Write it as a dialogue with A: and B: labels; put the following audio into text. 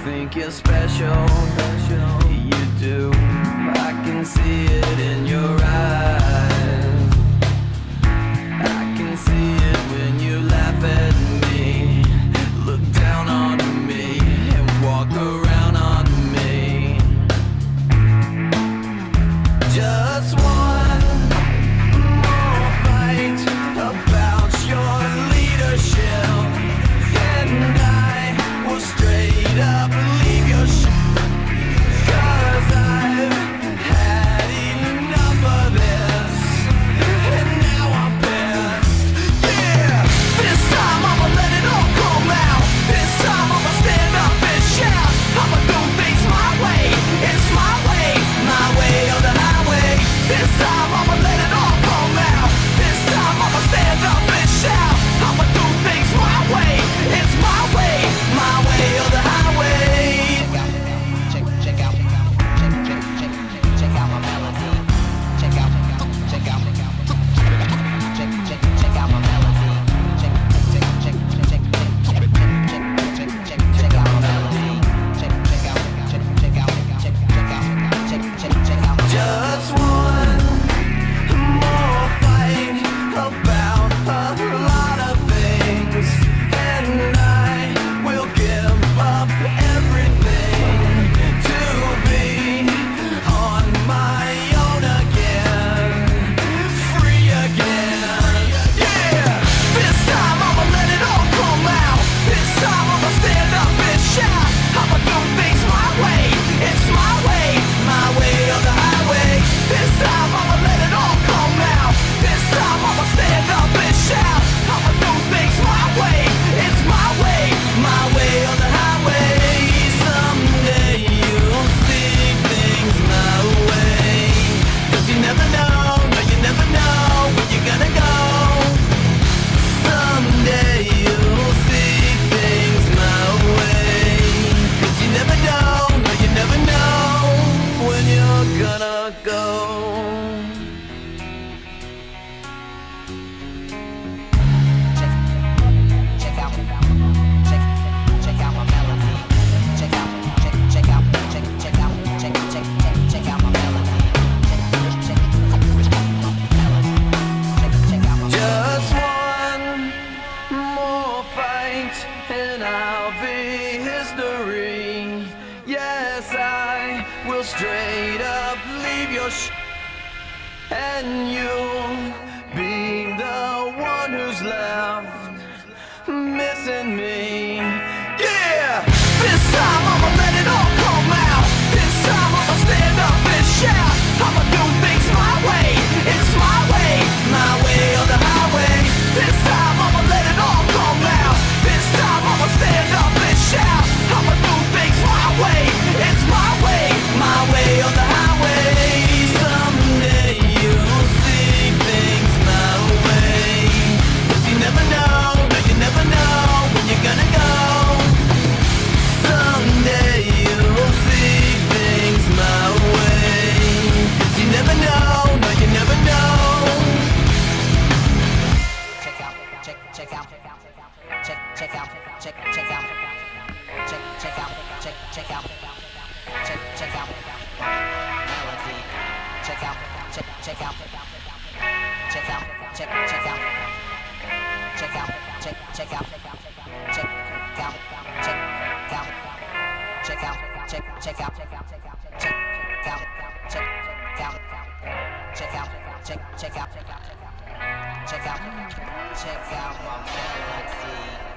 A: think you're special, you do. I can see it in your eyes. I can see it when you laugh at me, look down on me, and walk around on me. Just one more fight about your leadership, and I will straight up leave your shit. 'Cause I've had enough of this, and now I'm pissed. Yeah, this time I'ma let it all come out. This time I'ma stand up and shout. I'ma do things my way. It's my way or the highway. This time I'ma let it all come out. This time I'ma stand up and shout. I'ma do things my way. It's my way or the highway.
B: Check out my melody. Check out my melody. Check out my melody. Check out my melody.
A: Just one more fight about a lot of things, and I will give up everything to be on my own again, free again. Yeah, this time I'ma let it all come out. This time I'ma stand up and shout. I'ma do things my way. It's my way or the highway. This time I'ma let it all come out. This time I'ma stand up and shout. I'ma do things my way. It's my way or the highway. Someday you'll see things my way. 'Cause you never know, no you never know where you're gonna go. Someday you'll see things my way. 'Cause you never know, no you never know when you're gonna go.
B: Check out my melody. Check out my melody. Check out my melody. Check out my
A: Just one more fight and I'll be history. Yes, I will straight up leave your and you'll be the one who's left missing me. Yeah, this time I'ma let it all come out. This time I'ma stand up and shout. I'ma do things my way. It's my way or the highway. This time I'ma let it all come out. This time I'ma stand up and shout. I'ma do things my way. It's my way or the highway. Someday you'll see things my way. 'Cause you never know, no you never know when you're gonna go. Someday you'll see things my way. 'Cause you never know, no you never know.
B: check out check out my melody. Check out my melody.